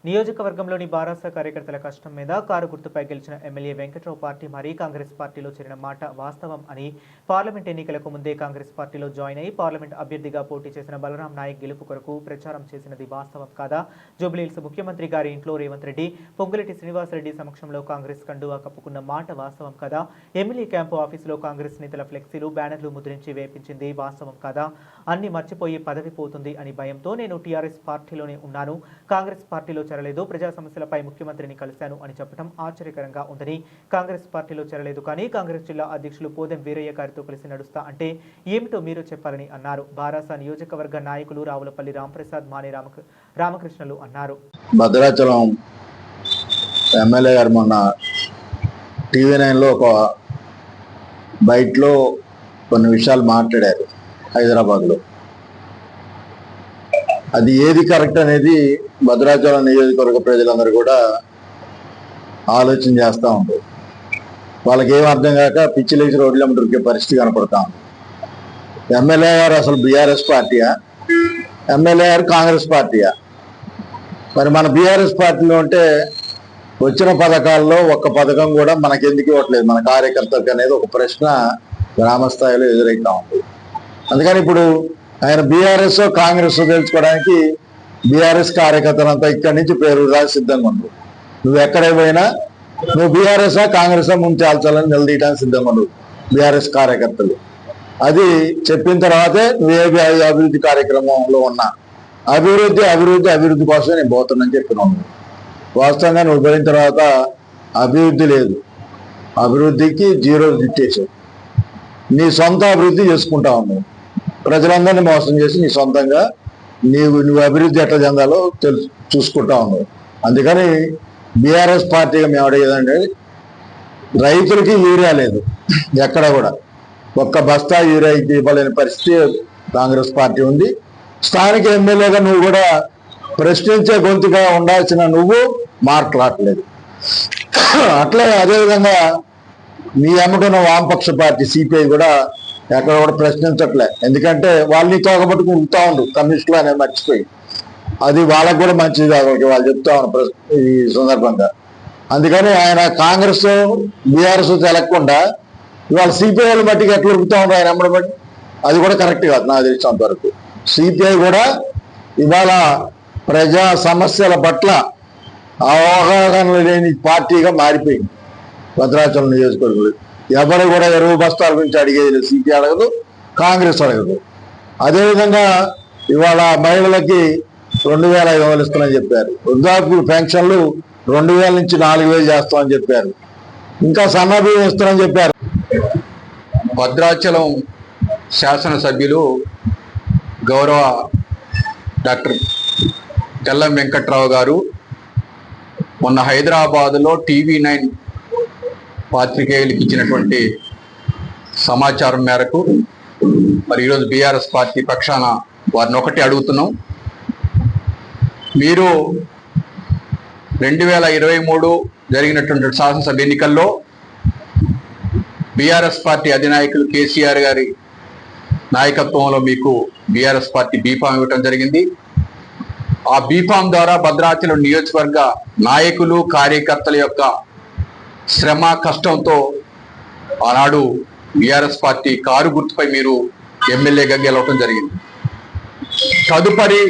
నియోజకవర్గంలోని బారాస కార్యకర్తల కష్టం మీద కారు గుర్తుపై గెలిచిన ఎమ్మెల్యే వెంకట్రావు పార్టీ మారి కాంగ్రెస్ పార్టీలో చేరిన మాట వాస్తవం అని పార్లమెంట్ ఎన్నికలకు ముందే కాంగ్రెస్ పార్టీలో జాయిన్ అయి పార్లమెంట్ అభ్యర్థిగా పోటీ చేసిన బలరాం నాయక్ గెలుపు కొరకు ప్రచారం చేసినది వాస్తవం కాదా? జూబ్లీహిల్స్ ముఖ్యమంత్రి గారి ఇంట్లో రేవంత్ రెడ్డి, పొంగులేటి శ్రీనివాసరెడ్డి సమక్షంలో కాంగ్రెస్ కండువా కప్పుకున్న మాట వాస్తవం కాదా? ఎమ్మెల్యే క్యాంపు ఆఫీసులో కాంగ్రెస్ నేతల ఫ్లెక్సీలు, బ్యానర్లు ముద్రించి వేపించింది వాస్తవం కాదా? అన్ని మర్చిపోయి పదవి పోతుంది అని భయంతో నేను టీఆర్ఎస్ పార్టీలోనే ఉన్నాను, కాంగ్రెస్ పార్టీలో చేరలేదు, ప్రజా సమస్యలపై ముఖ్యమంత్రిని కలిశాను అని చెప్పడం ఆశ్చర్యకరంగా ఉందని, కాంగ్రెస్ పార్టీలో చేరలేదు కానీ కాంగ్రెస్ జిల్లా అధ్యక్షులు పోదెం వీరయ్య గారితో కలిసి నడుస్తా అంటే ఏమిటో మీరు చెప్పాలని అన్నారు. బారాస నియోజకవర్గ నాయకులు రావులపల్లి రాంప్రసాద్, మానే రామకృష్ణలు అన్నారు. భద్రాచలం ఎమ్మెల్యే గారు మొన్న టీవీ9లో ఒక బయటలో కొన్ని విషయాలు మాట్లాడారు హైదరాబాద్లో. అది ఏది కరెక్ట్ అనేది భద్రాచలం నియోజకవర్గ ప్రజలందరూ కూడా ఆలోచన చేస్తూ ఉంటారు. వాళ్ళకి ఏం అర్థం కాక పిచ్చిలేసి రోడ్ల దొరికే పరిస్థితి కనపడతా ఉంది. ఎమ్మెల్యే గారు అసలు బీఆర్ఎస్ పార్టీయా, ఎమ్మెల్యే గారు కాంగ్రెస్ పార్టీయా? మరి మన బీఆర్ఎస్ పార్టీలో ఉంటే వచ్చిన పథకాల్లో ఒక్క పథకం కూడా మనకెందుకు ఇవ్వట్లేదు మన కార్యకర్తలకు అనేది ఒక ప్రశ్న గ్రామ స్థాయిలో ఎదురైతా ఉంది. అందుకని ఇప్పుడు ఆయన బీఆర్ఎస్ కాంగ్రెస్ తెలుసుకోవడానికి బీఆర్ఎస్ కార్యకర్తలంతా ఇక్కడి నుంచి పేరు రాసి సిద్ధంగా ఉండవు. నువ్వు ఎక్కడే పోయినా నువ్వు బీఆర్ఎస్ కాంగ్రెస్ ముందు చాల్చాలని నిలదీయడానికి సిద్ధంగా ఉండవు బీఆర్ఎస్ కార్యకర్తలు. అది చెప్పిన తర్వాతే నువ్వేబీ అభివృద్ధి కార్యక్రమంలో ఉన్నా అభివృద్ధి కోసమే నేను పోతున్నాను చెప్పినాను. వాస్తవంగా నువ్వు పోయిన తర్వాత అభివృద్ధి లేదు, అభివృద్ధికి జీరో దిట్టేసావు. నీ సొంత అభివృద్ధి చేసుకుంటా ఉన్నావు, ప్రజలందరినీ మోసం చేసి నీ సొంతంగా నువ్వు అభివృద్ధి ఎట్లా చెందాలో చూసుకుంటా ఉన్నావు. అందుకని బీఆర్ఎస్ పార్టీగా మేము అడిగేదంటే రైతులకి యూరియా లేదు, ఎక్కడ కూడా ఒక్క బస్తా యూరియా ఇవ్వలేని పరిస్థితి కాంగ్రెస్ పార్టీ ఉంది. స్థానిక ఎమ్మెల్యేగా నువ్వు కూడా ప్రశ్నించే గొంతుగా ఉండాల్సిన నువ్వు మాట్లాడలేదు. అట్లే అదేవిధంగా మీ అమ్ముకున్న వామపక్ష పార్టీ సిపిఐ కూడా ఎక్కడ కూడా ప్రశ్నించట్లే. ఎందుకంటే వాళ్ళని తోకబట్టుకు ఉంటా ఉండు కమ్యూనిస్టులు అనేది మర్చిపోయి, అది వాళ్ళకు కూడా మంచిది కాదు వాళ్ళు చెప్తా ఉన్నారు ఈ సందర్భంగా. అందుకని ఆయన కాంగ్రెస్ బీఆర్ఎస్ తెలకుండా ఇవాళ సిపిఐలు బట్టికి ఎట్లా ఉరుకుతా ఉన్నారు ఆయన అమ్మడి బట్టి, అది కూడా కరెక్ట్ కాదు నాకు తెలిసినంత వరకు. సిపిఐ కూడా ఇవాళ ప్రజా సమస్యల పట్ల అవగాహన లేని పార్టీగా మారిపోయింది భద్రాచలం నియోజకవర్గంలో. ఎవరు కూడా ఎరువు బస్తాల గురించి అడిగేది సిపిఐ అడగదు, కాంగ్రెస్ అడగదు. అదేవిధంగా ఇవాళ మహిళలకి 2,500 ఇస్తామని చెప్పారు, వృద్ధాప్య పెన్షన్లు 2,000 నుంచి 4,000 చేస్తామని చెప్పారు, ఇంకా సన్నబియ్యం ఇస్తామని చెప్పారు. భద్రాచలం శాసనసభ్యులు గౌరవ డాక్టర్ తెల్లం వెంకట్రావు గారు మొన్న హైదరాబాదులో టీవీ9 పాత్రికేయులకు ఇచ్చినటువంటి సమాచారం మేరకు మరి ఈరోజు బీఆర్ఎస్ పార్టీ పక్షాన వారిని ఒకటి అడుగుతున్నాం. మీరు 2023 జరిగినటువంటి శాసనసభ ఎన్నికల్లో బీఆర్ఎస్ పార్టీ అధినాయకులు కేసీఆర్ గారి నాయకత్వంలో మీకు బీఆర్ఎస్ పార్టీ బీఫామ్ ఇవ్వటం జరిగింది. ఆ బీఫామ్ ద్వారా భద్రాచలం నియోజకవర్గ నాయకులు కార్యకర్తల యొక్క శ్రమ కష్టంతో ఆనాడు బీఆర్ఎస్ పార్టీ కారు గుర్తుపై మీరు ఎమ్మెల్యేగా గెలవటం జరిగింది. తదుపరి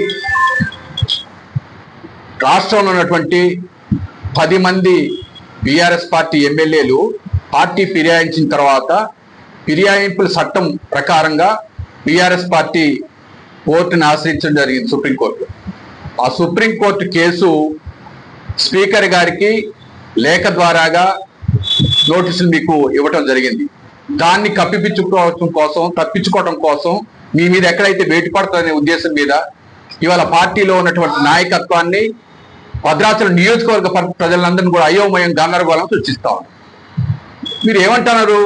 రాష్ట్రంలో ఉన్నటువంటి 10 మంది బీఆర్ఎస్ పార్టీ ఎమ్మెల్యేలు పార్టీ ఫిర్యాయించిన తర్వాత ఫిర్యాయింపుల చట్టం ప్రకారంగా బీఆర్ఎస్ పార్టీ కోర్టును ఆశ్రయించడం జరిగింది, సుప్రీంకోర్టు. ఆ సుప్రీంకోర్టు కేసు స్పీకర్ గారికి లేఖ ద్వారాగా నోటీసులు మీకు ఇవ్వటం జరిగింది. దాన్ని తప్పించుకోవడం కోసం మీ మీద ఎక్కడైతే వేటు పడుతుందనే ఉద్దేశం మీద ఇవాళ పార్టీలో ఉన్నటువంటి నాయకత్వాన్ని భద్రాచలం నియోజకవర్గ ప్రజలందరినీ కూడా అయోమయం గందరగోళం సృష్టిస్తా ఉన్నారు. మీరు ఏమంటున్నారు?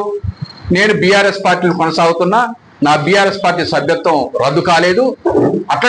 నేను బీఆర్ఎస్ పార్టీలు కొనసాగుతున్నా, నా బీఆర్ఎస్ పార్టీ సభ్యత్వం రద్దు కాలేదు, అట్లా